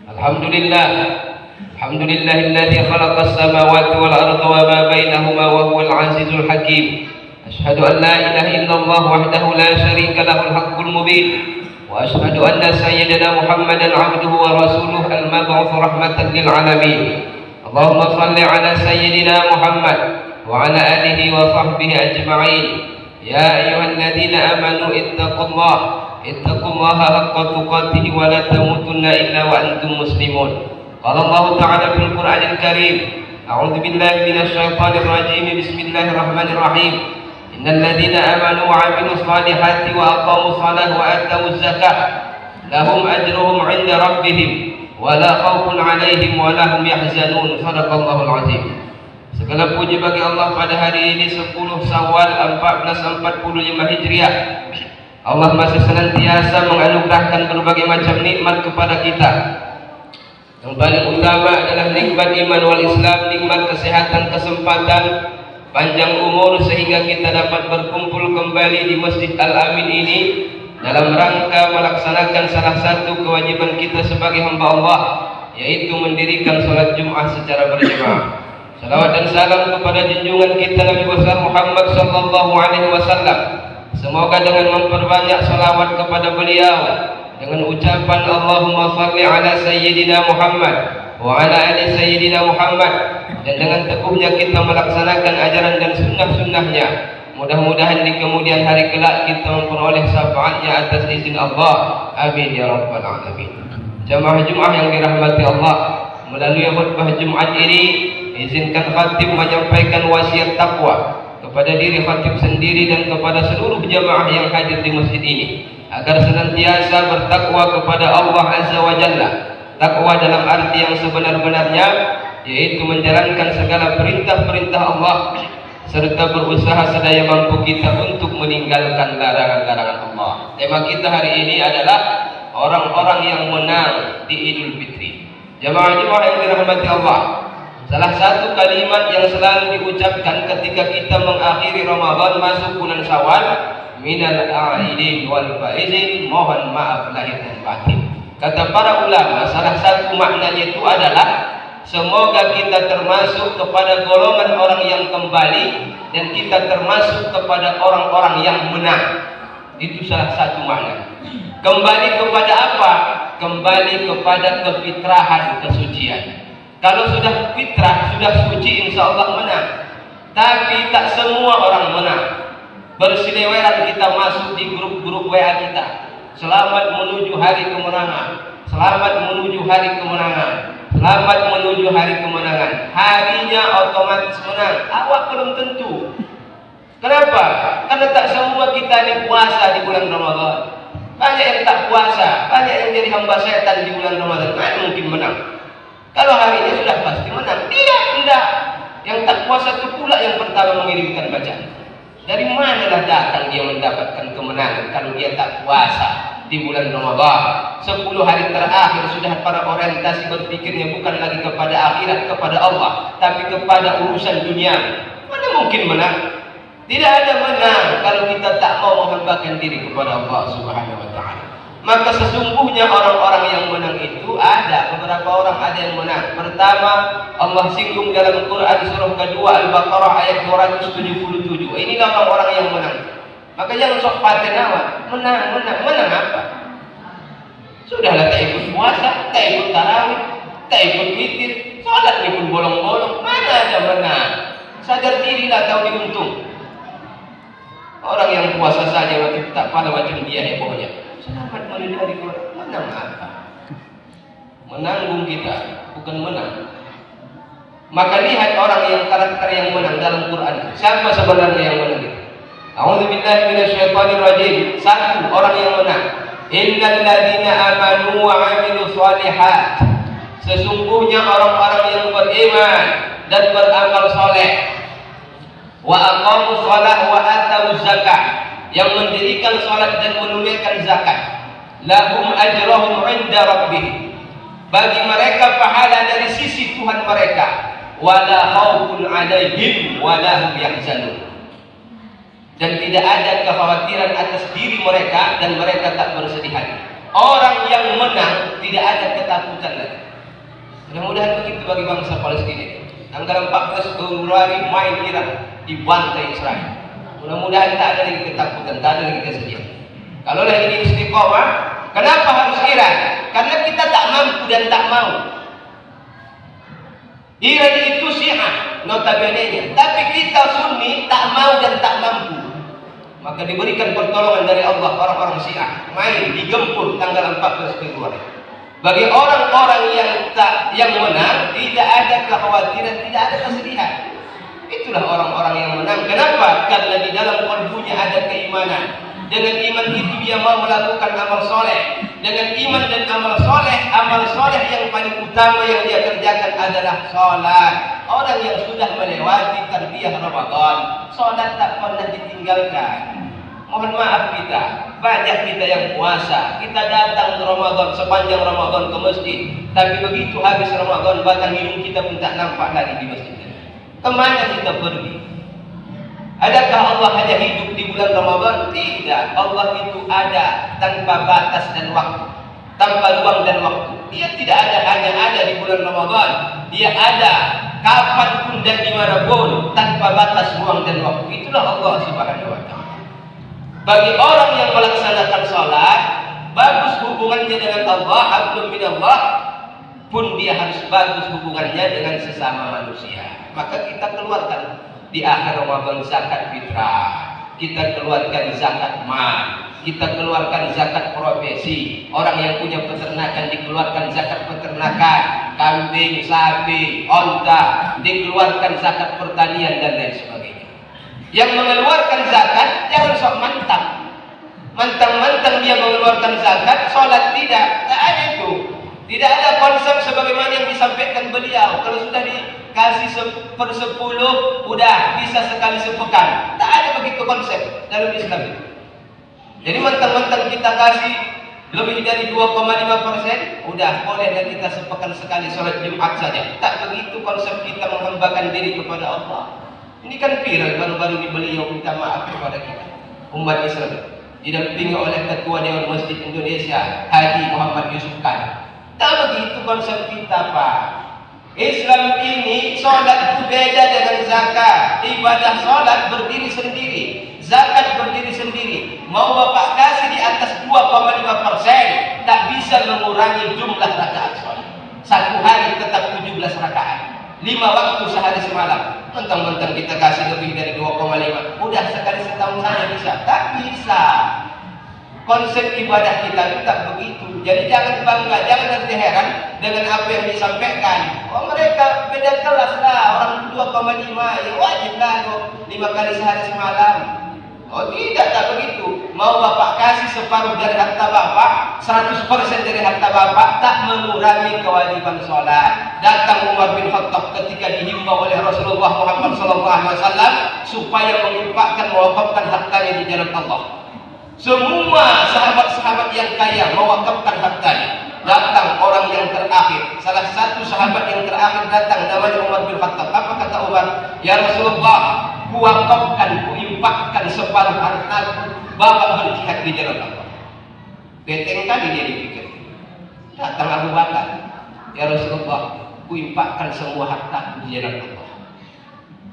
Alhamdulillah, alhamdulillahilladzi khalaqas samawati wal arda wa ma bainahuma wa huwal azizul hakim. Asyhadu an la ilaha illallah wahdahu la syarika lahul haqqul mubin. Wa asyhadu anna sayyidina Muhammadan abduhu wa rasuluhu al-mab'uts rahmatan lil alamin. Allahumma shalli ala sayyidina Muhammad wa ala alihi wa sahbihi ajma'in. Ya ayyuhalladzina amanu ittaqullaha haqqa tuqatih wa la tamutunna illa wa antum muslimun. Qala Allah ta'ala fil Qur'anil Karim, a'udzu billahi minasy syaithanir rajim. Bismillahirrahmanirrahim. Innal ladzina amanu wa 'amilus shalihati wa aqamus salata wa atawuz zakah lahum ajruhum 'inda rabbihim wa la khaufun 'alaihim wa la hum yahzanun. Shadaqallahul 'azim. Segala puji bagi Allah pada hari ini 10 Syawal 1445 Hijriah. Allah masih senantiasa menganugerahkan berbagai macam nikmat kepada kita. Yang paling utama adalah nikmat iman wal Islam, nikmat kesehatan, kesempatan, panjang umur sehingga kita dapat berkumpul kembali di Masjid Al-Amin ini dalam rangka melaksanakan salah satu kewajiban kita sebagai hamba Allah, yaitu mendirikan salat Jumat secara berjamaah. Salawat dan salam kepada junjungan kita Nabi besar Muhammad sallallahu alaihi wasallam. Semoga dengan memperbanyak salawat kepada beliau, dengan ucapan Allahumma shalli ala sayyidina Muhammad wa ala ali sayyidina Muhammad, dan dengan teguhnya kita melaksanakan ajaran dan sunnah-sunnahnya, mudah-mudahan di kemudian hari kelak kita memperoleh syafaatnya atas izin Allah. Amin ya rabbal alamin. Jamaah Jumat yang dirahmati Allah, melalui khutbah Jumat ini izinkan khatib menyampaikan wasiat takwa kepada diri khatib sendiri dan kepada seluruh jamaah yang hadir di masjid ini, agar senantiasa bertakwa kepada Allah Azza wa Jalla. Takwa dalam arti yang sebenar-benarnya, yaitu menjalankan segala perintah-perintah Allah serta berusaha sedaya mampu kita untuk meninggalkan larangan-larangan Allah. Tema kita hari ini adalah orang-orang yang menang di Idul Fitri. Jamaah-jamaah yang dirahmati Allah, salah satu kalimat yang selalu diucapkan ketika kita mengakhiri Ramadan masuk bulan Syawal, minal a'idin wal faizin, mohon maaf lahir dan batin. Kata para ulama, salah satu maknanya itu adalah semoga kita termasuk kepada golongan orang yang kembali dan kita termasuk kepada orang-orang yang menang. Itu salah satu makna. Kembali kepada apa? Kembali kepada kefitrahan, kesucian. Kalau sudah fitrah, sudah suci, insya Allah menang. Tapi tak semua orang menang. Bersiliweran kita masuk di grup-grup WA kita. Selamat menuju hari kemenangan. Selamat menuju hari kemenangan. Selamat menuju hari kemenangan. Harinya otomatis menang. Awak belum tentu. Kenapa? Karena tak semua kita ini puasa di bulan Ramadan. Banyak yang tak puasa, banyak yang jadi hamba setan di bulan Ramadan. Mana mungkin menang? Kalau harinya sudah pasti menang. Tidak. Yang tak puasa itu pula yang pertama mengirimkan bacaan. Dari manalah datang dia mendapatkan kemenangan kalau dia tak puasa di bulan Ramadan? 10 hari terakhir sudah para orientasi berpikirnya bukan lagi kepada akhirat, kepada Allah, tapi kepada urusan dunia. Mana mungkin menang? Tidak ada menang kalau kita tak mau menghambakan diri kepada Allah Subhanahu wa ta'ala. Maka sesungguhnya orang-orang yang menang itu ada beberapa orang, ada yang menang. Pertama, Allah singgung dalam Quran surah kedua Al-Baqarah ayat 277. Inilah orang-orang yang menang. Maka jangan sok paten awak. Menang apa? Sudahlah, tak ikut puasa, tak ikut tarawih, tak ikut witir, salat ni pun bolong-bolong. Mana ada menang? Sadar dirilah, tahu diuntung. Orang yang puasa saja macam tak pada macam dia hebohnya. Selamat menuju hari kemenangan. Menang apa? Menanggung kita, bukan menang. Maka lihat orang yang karakter yang menang dalam Quran. Siapa sebenarnya yang menang itu? A'udzubillahi minasyaitonir rajim. Satu orang yang menang. Innal ladzina amanu wa 'amilus shalihat. Sesungguhnya orang-orang yang beriman dan beramal saleh, wa aqamus shalah wa atawuz zakah, yang mendirikan salat dan menunaikan zakat, lahum ajrahum 'inda rabbihim, bagi mereka pahala dari sisi Tuhan mereka, wala khaufun 'alaihim wala hum yahzanun, dan tidak ada kekhawatiran atas diri mereka dan mereka tak bersedih hati. orang yang menang tidak ada ketakutan lagi. Mudah-mudahan begitu bagi bangsa Palestina. Tanggal 14 Februari main Iran dibantai Israel. Mudah-mudahan tak ada lagi ketakutan, tak ada lagi kesedihan. Kalau lagi ini istiqomah, kenapa harus Iran? Karena kita tak mampu dan tak mau. Iran itu Syiah notabene-nya, tapi kita Sunni tak mau dan tak mampu. Maka diberikan pertolongan dari Allah orang-orang Syiah main digempur tanggal 14 Februari. Bagi orang-orang yang menang tidak ada kekhawatiran, tidak ada kesedihan. Itulah orang-orang yang menang. Kenapa? Karena di dalam kalbunya ada keimanan. Dengan iman itu dia mau melakukan amal soleh. Dengan iman dan amal soleh yang paling utama yang dia kerjakan adalah sholat. Orang yang sudah melewati tarbiyah Ramadan, sholat tak pernah ditinggalkan. Mohon maaf kita, banyak kita yang puasa, kita datang ke Ramadan, sepanjang Ramadan ke masjid, tapi begitu habis Ramadan, batang hidung kita pun tak nampak lagi di masjid. Kemana kita pergi? Adakah Allah hanya hidup di bulan Ramadan? Tidak. Allah itu ada tanpa batas dan waktu, tanpa ruang dan waktu. Dia tidak hanya ada di bulan Ramadan. Dia ada kapanpun dan dimanapun, tanpa batas ruang dan waktu. Itulah Allah Subhanahu wa Ta'ala. Bagi orang yang melaksanakan sholat, bagus hubungannya dengan Allah, hablum minallah, pun dia harus bagus hubungannya dengan sesama manusia. Maka kita keluarkan di akhir Ramadan zakat fitrah, kita keluarkan zakat mal, kita keluarkan zakat profesi. Orang yang punya peternakan dikeluarkan zakat peternakan, kambing, sapi, onta, dikeluarkan zakat pertanian dan lain sebagainya. Yang mengeluarkan zakat jangan sok mantang dia mengeluarkan zakat, sholat tidak ada itu. Tidak ada konsep sebagaimana yang disampaikan beliau. Kalau sudah dikasih 1/10, udah bisa sekali sepekan. Tak ada begitu konsep dalam Islam. Jadi mentang-mentang kita kasih lebih dari 2,5%, udah bolehlah kita sepekan sekali sholat Jumat saja. Tak begitu konsep kita menghambakan diri kepada Allah. Ini kan viral baru-baru ini beliau minta maaf kepada kita, umat Islam, didampingi oleh Ketua Dewan Masjid Indonesia, Haji Muhammad Yusuf Kala. Tak begitu konsep kita, Pak. Islam ini sholat itu beda dengan zakat. Ibadah sholat berdiri sendiri, zakat berdiri sendiri. Mau Bapak kasih di atas 2,5%, tak bisa mengurangi jumlah rakaat sholat. Satu hari tetap 17 rakaat, 5 waktu sehari semalam. Mentang-mentang kita kasih lebih dari 2,5, udah sekali setahun saja bisa. Tak bisa. Konsep ibadah kita itu tak begitu. Jadi jangan bangga, jangan nanti heran dengan apa yang disampaikan. Oh, mereka beda kelas lah, orang 2,5 ya wajib lah 5 kali sehari semalam. Oh tidak, tak begitu. Mau Bapak kasih separuh dari harta Bapak, 100% dari harta Bapak, tak mengurangi kewajiban sholat. Datang Umar bin Khattab ketika dihimbau oleh Rasulullah Muhammad SAW supaya menginfakkan, mewakafkan hartanya di jalan Allah. Semua sahabat-sahabat yang kaya mewakafkan hartanya. Datang orang yang terakhir, salah satu sahabat yang terakhir datang, namanya Umar bin Khattab. Apa kata Umar? Ya Rasulullah, kuwakafkan, kuinfakkan separuh hartaku, bawa berjihad di jalan Allah. Beteng kali dia dipikir. Datang Abu Bakar, ya Rasulullah, kuinfakkan semua hartaku di jalan Allah.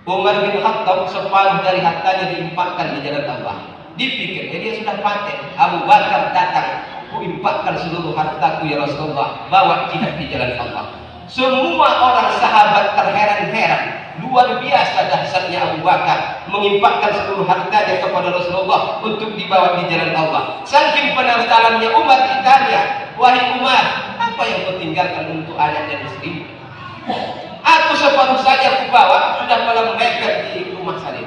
Umar bin Khattab separuh dari hartanya diinfakkan di jalan Allah. Dipikir, dia sudah paten. Abu Bakar datang, kuinfakkan seluruh hartaku ya Rasulullah, bawa jihad di jalan Allah. Semua orang sahabat terheran-heran, luar biasa dahsyatnya Abu Bakar menginfakkan seluruh hartanya kepada Rasulullah untuk dibawa di jalan Allah. Saking penasarannya Umar ditanya, wahai Umar, apa yang kau tinggalkan untuk anak dan istri? Aku separuh saja kubawa, sudah malam mepet di rumah salib.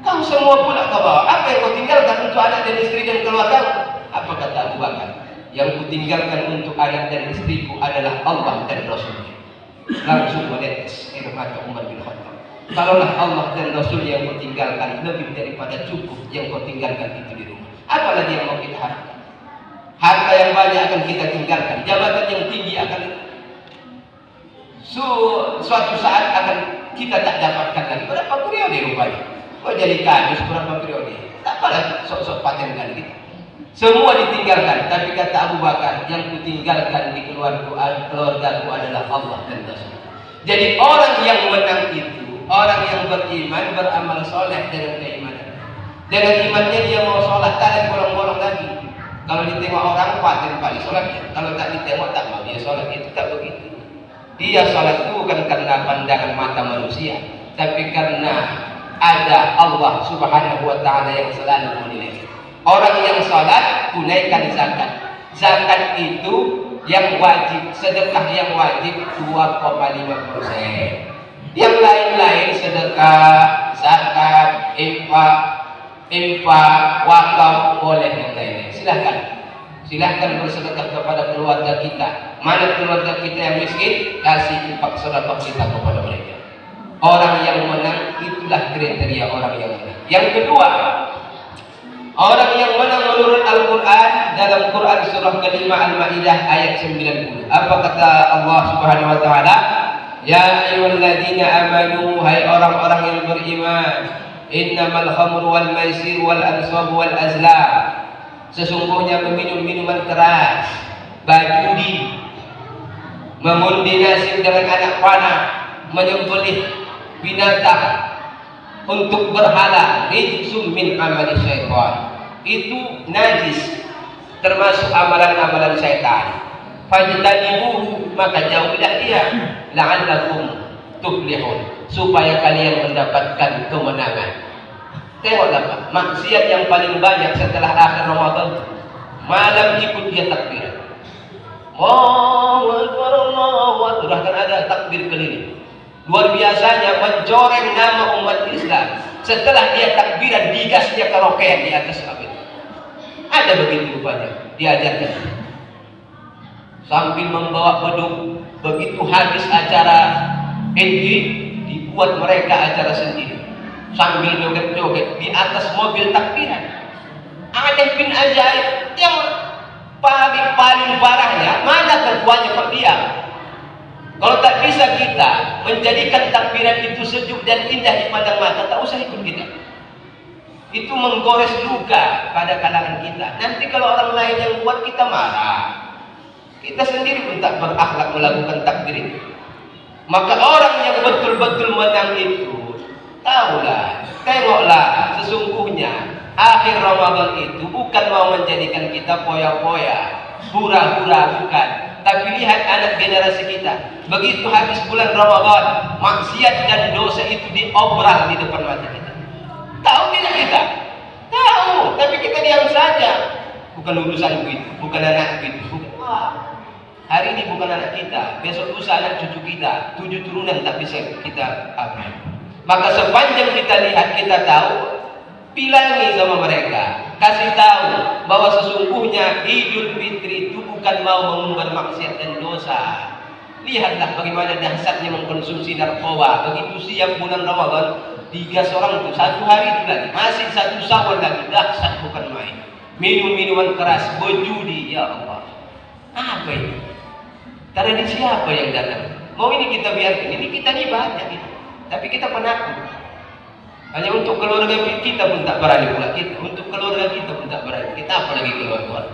Kau semua pula kau bawa. Apa yang kau tinggalkan untuk anak dan istri dan keluarga? Apa kata Abu Bakar? Yang kutinggalkan untuk anak dan istriku adalah Allah dan Rasulnya. Langsung menetes air mata Umar bin Khattab. Kalaulah Allah dan Rasul yang kau tinggalkan, lebih daripada cukup yang kau tinggalkan itu di rumah. Apalagi yang mau kita harapkan? Harta yang banyak akan kita tinggalkan, jabatan yang tinggi akan suatu saat akan kita tak dapatkan lagi. Berapa periode rupanya? Kau jadi kadus berapa periode? Tak apalah sok-sok paten kali kita. Semua ditinggalkan, tapi kata Abu Bakar, yang kutinggalkan di keluargaku adalah Allah dan Rasul. Jadi orang yang menang itu orang yang beriman, beramal soleh dengan keimanan. Dengan imannya dia mau sholat, tak ada bolong-bolong lagi. Kalau ditengok orang paten kali sholatnya, kalau tak ditengok tak mau dia sholat, itu tak begitu. Dia sholat itu bukan karena pandangan mata manusia, tapi karena ada Allah Subhanahu wa Ta'ala yang selalu menilai. Orang yang sholat tunaikan zakat. Zakat itu yang wajib, sedekah yang wajib 2,5%. Yang lain-lain sedekah, zakat, infak, wakaf boleh yang lain-lain. Silahkan bersedekah kepada keluarga kita. Mana keluarga kita yang miskin, kasih infak sedekah kita kepada mereka. Orang yang menang itulah kriteria orang yang menang. Yang kedua, orang yang menang menurut Al-Quran dalam Quran surah kelima Al-Ma'idah ayat 90. Apa kata Allah Subhanahu wa Ta'ala? Ya ayyuhalladzina amanu, hai orang-orang yang beriman, innamal khamru wal maisir wal ansab wal azlam, sesungguhnya meminum minuman keras, berjudi, mengundi nasib dengan anak panah, menyembelih binatang untuk berhala, rijsum min amali syaitan, itu najis, termasuk amalan-amalan syaitan. Fajtanibuhu, maka jauhilah dia, la'allakum tuflihun, supaya kalian mendapatkan kemenangan. Tengoklah Pak, maksiat yang paling banyak setelah akhir Ramadan, malam ikut dia takbir. Allahu Akbar, Allahu Akbar, bahkan ada takbir keliling. Luar biasanya mencoreng nama umat Islam. Setelah dia takbiran, digas dia karaokean di atas kabin. Ada begitu rupanya, diajarkan. Sambil membawa beduk, begitu habis acara inti, dibuat mereka acara sendiri. Sambil joget-joget di atas mobil takbiran. Aneh bin ajaib. Yang paling parahnya, mana ketuanya Pak diam? Kalau tak bisa kita menjadikan takbiran itu sejuk dan indah di pandang mata, tak usah ikut kita. Itu menggores luka pada kalangan kita. Nanti kalau orang lain yang buat, kita marah. Kita sendiri pun tak berakhlak melakukan takbir itu. Maka orang yang betul-betul menang itu, tahulah, tengoklah, sesungguhnya akhir Ramadan itu bukan mau menjadikan kita poya-poya, hura-hura, bukan. Tapi lihat anak generasi kita, begitu habis bulan Ramadan, maksiat dan dosa itu diobral di depan mata kita. Tahu tidak kita? Tahu, tapi kita diam saja. Bukan urusan itu, bukan anak itu, bukan. Hari ini bukan anak kita, besok lusa anak cucu kita, 7 turunan tak bisa kita ambil. Maka sepanjang kita lihat, kita tahu, bilangi sama mereka, kasih tahu bahwa sesungguhnya Idul Fitri itu bukan mau mengumbar maksiat dan dosa. Lihatlah bagaimana dahsyatnya mengkonsumsi narkoba. Begitu siap bulan Ramadan, 3 orang itu 1 hari itu lagi, masih 1 Syawal lagi, dahsyat bukan main. Minum minuman keras, berjudi, ya Allah. Apa ini? Karena siapa yang datang? Mau ini kita biarkan, ini kita nih banyak ini. Tapi kita penakut. Hanya untuk keluarga kita pun tak berani pula kita. Untuk keluarga kita pun tak berani. Kita apalagi keluarga.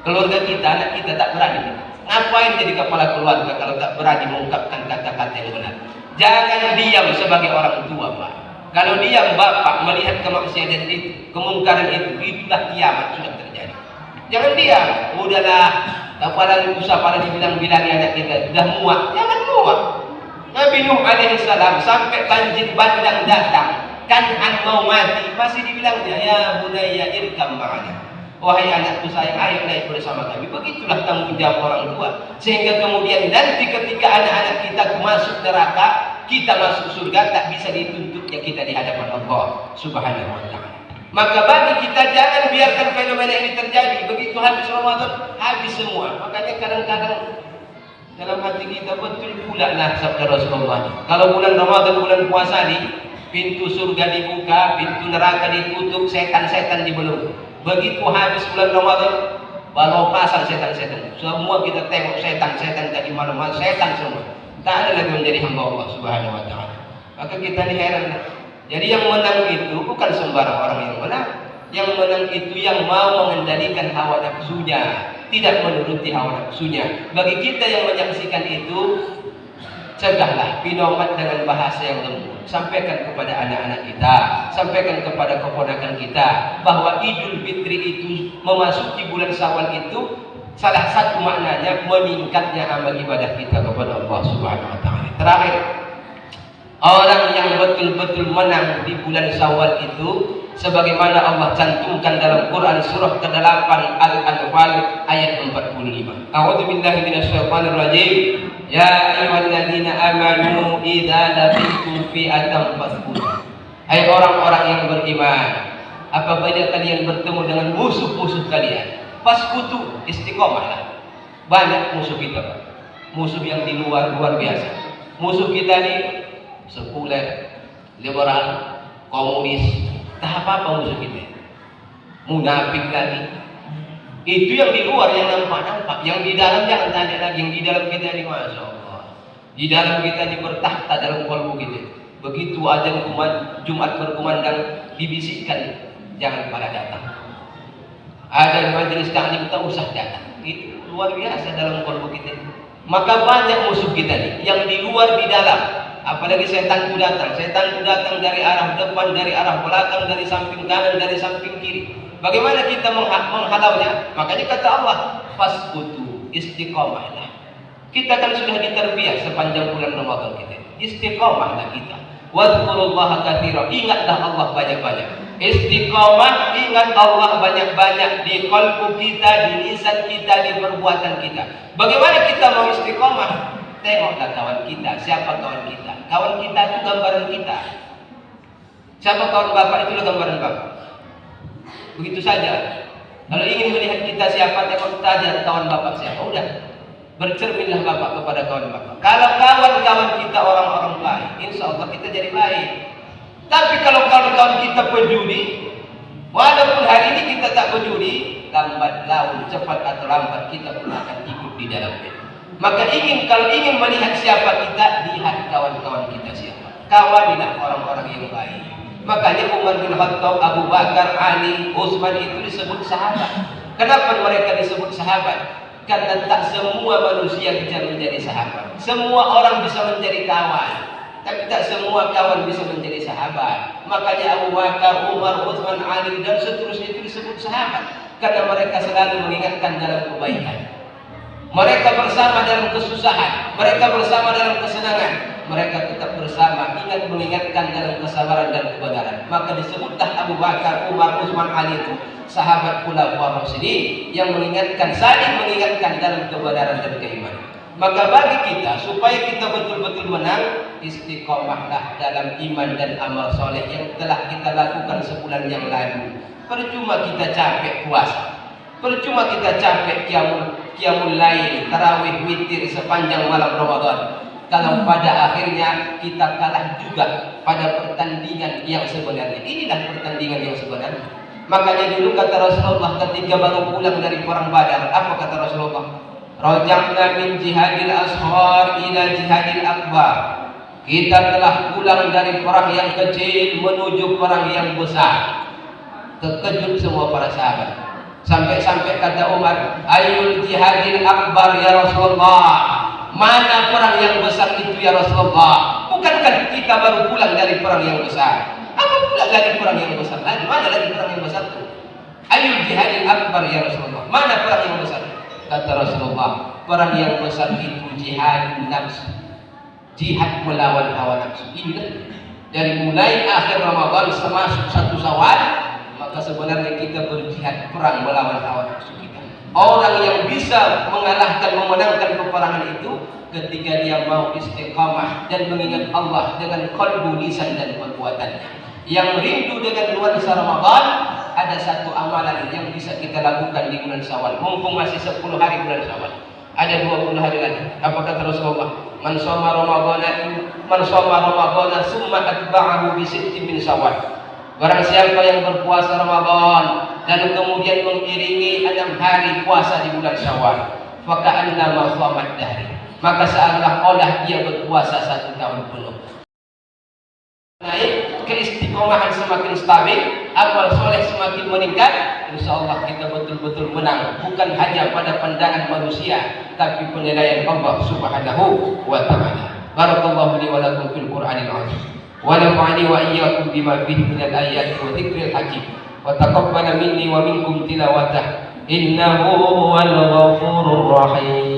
Keluarga kita, anak kita tak berani. Ngapain jadi kepala keluarga kalau tak berani mengungkapkan kata-kata yang benar? Jangan diam sebagai orang tua, Pak. Kalau diam bapak melihat kemaksiatan itu, kemungkaran itu, itulah kiamat sudah terjadi. Jangan diam. Udahlah. Apalagi usah pada dibilang-bilangi anak kita, sudah muak, jangan muak. Nabi Nuh alaihissalam sampai banjir bandang datang, Kan'an mau mati, masih dibilangnya, ya bunayya irkam ma'ana. Wahai anakku sayang, ayo naik bersama kami. Begitulah tanggung jawab orang tua. Sehingga kemudian nanti ketika anak-anak kita masuk neraka, kita masuk surga, tak bisa dituntutnya kita di hadapan Allah Subhanahu wa Ta'ala. Maka bagi kita jangan biarkan fenomena ini terjadi. Begitu habis Ramadan, habis semua. Makanya kadang-kadang dalam hati kita betul pula lah sabda Rasulullah. Kalau bulan Ramadan, bulan puasa ni, pintu surga dibuka, pintu neraka ditutup, setan-setan dibelenggu. Begitu habis bulan Ramadan, balau pasang setan-setan. Semua kita tengok setan-setan tadi mana-mana, setan semua. Tak ada lagi menjadi hamba Allah Subhanahu wa Ta'ala. Maka kita ni heran. Jadi yang menang itu bukan sembarang orang yang menang. Yang menang itu yang mau mengendalikan hawa nafsunya, tidak menuruti hawa nafsunya. Bagi kita yang menyaksikan itu, cegahlah, pinomat dengan bahasa yang lembut. Sampaikan kepada anak-anak kita, sampaikan kepada keponakan kita bahwa Idul Fitri itu, memasuki bulan Syawal itu, salah satu maknanya meningkatnya amal ibadah kita kepada Allah Subhanahu wa taala. Terakhir, orang yang betul-betul menang di bulan Syawal itu, sebagaimana Allah cantumkan dalam Quran surah ke-8 Al-Anfal ayat 45. A'udzubillahi minasyaitonir rajim. Ya ayyuhalladzina amanu idza laqitum fi'atan fasbutu. Hai orang-orang yang beriman, apabila kalian bertemu dengan musuh-musuh kalian, fasbutu, istiqomahlah. Banyak musuh kita, Pak. Musuh yang di luar biasa. Musuh kita nih sekuler, liberal, komunis, tak apa-apa musuh kita. Munafik tadi. Itu yang di luar, yang nampak-nampak. Yang di dalam jangan tanya lagi. Yang di dalam kita ini, Masya Allah. Di dalam kita ini bertahta dalam kalbu kita. Begitu azan Jumat berkumandang, dibisikkan, jangan pada datang. Ada majelis taklim, tak usah datang. Itu luar biasa dalam kalbu kita. Maka banyak musuh kita nih, yang di luar, di dalam. Apalagi setan itu datang dari arah depan, dari arah belakang, dari samping kanan, dari samping kiri. Bagaimana kita menghalaunya? Makanya kata Allah, fasbutu, istiqomahlah. Kita kan sudah diterbiah sepanjang bulan Ramadan kita. Istiqomahlah kita. Wadhkurullaha katsira, ingatlah Allah banyak-banyak. Istiqomah, ingat Allah banyak-banyak di qalbu kita, di lisan kita, di perbuatan kita. Bagaimana kita mau istiqomah? Tengoklah kawan kita. Siapa kawan kita? Kawan kita itu gambaran kita. Siapa kawan bapak? Itulah gambaran bapak. Begitu saja. Kalau ingin melihat kita siapa, tengok saja kawan bapak siapa. Udah, bercerminlah bapak kepada kawan bapak. Kalau kawan-kawan kita orang-orang baik, insya Allah kita jadi baik. Tapi kalau kawan-kawan kita penjudi, walaupun hari ini kita tak penjudi, lambat laun, cepat atau lambat kita pun akan ikut di dalamnya. Maka kalau ingin melihat siapa kita, lihat kawan-kawan kita siapa. Kawanilah orang-orang yang baik. Makanya Umar bin Khattab, Abu Bakar, Ali, Utsman itu disebut sahabat. Kenapa mereka disebut sahabat? Karena tak semua manusia bisa menjadi sahabat. Semua orang bisa menjadi kawan, tapi tak semua kawan bisa menjadi sahabat. Makanya Abu Bakar, Umar, Utsman, Ali dan seterusnya itu disebut sahabat, karena mereka selalu mengingatkan dalam kebaikan. Mereka bersama dalam kesusahan, mereka bersama dalam kesenangan, mereka tetap bersama, ingat mengingatkan dalam kesabaran dan kebenaran. Maka disebutlah Abu Bakar, Umar, Utsman, Ali itu sahabat khulafaur rasyidin yang mengingatkan, saling mengingatkan dalam kebenaran dan keimanan. Maka bagi kita, supaya kita betul-betul menang, istiqomahlah dalam iman dan amal soleh yang telah kita lakukan sebulan yang lalu. Percuma kita capek puasa, percuma kita capek qiyamul lail, tarawih, witir sepanjang malam Ramadan, kalau pada akhirnya kita kalah juga pada pertandingan yang sebenarnya. Inilah pertandingan yang sebenarnya. Makanya dulu kata Rasulullah ketika baru pulang dari perang Badar, apa kata Rasulullah? Raja'na min jihadil ashar ila jihadil akbar. Kita telah pulang dari perang yang kecil menuju perang yang besar. Terkejut semua para sahabat. Sampai-sampai kata Umar, ayul jihadil akbar ya Rasulullah. Mana perang yang besar itu ya Rasulullah? Bukankah kita baru pulang dari perang yang besar? Apa pula lagi perang yang besar? Mana lagi perang yang besar itu? Ayul jihadil akbar ya Rasulullah. Mana perang yang besar? Kata Rasulullah, perang yang besar itu jihad nafsu. Jihad melawan hawa nafsu. Inilah dari mulai akhir Ramadan termasuk 1 Syawal, maka sebenarnya kita berjihad perang melawan hawa nafsu kita. Orang yang bisa mengalahkan, memenangkan peperangan itu ketika dia mau istiqamah dan mengingat Allah dengan qalbu, lisan dan perbuatannya. Yang rindu dengan nuansa Ramadan, ada satu amalan yang bisa kita lakukan di bulan Syawal. Mumpung masih 10 hari bulan Syawal, ada 20 hari lagi. Apa kata Rasulullah? Man shoma Ramadhana summa atba'ahu bi sittin min Syawal. Barang siapa yang berpuasa Ramadan dan kemudian mengiringi 6 hari puasa di bulan Syawal, faka'annama shamat dahri, maka seolah-olah dia berpuasa 1 tahun penuh. Naik keistiqomahan semakin stabil, amal soleh semakin meningkat, insya Allah kita betul-betul menang, bukan hanya pada pandangan manusia, tapi penilaian Allah Subhanahu wa Ta'ala. Barakallahu li wa lakum fil Qur'anil azim, wa nafa'ani wa iyyakum bima fihi minal ayati wa dzikril hakim, wa taqabbala minni wa minkum tilawatah, innahu huwal ghafurur rahim.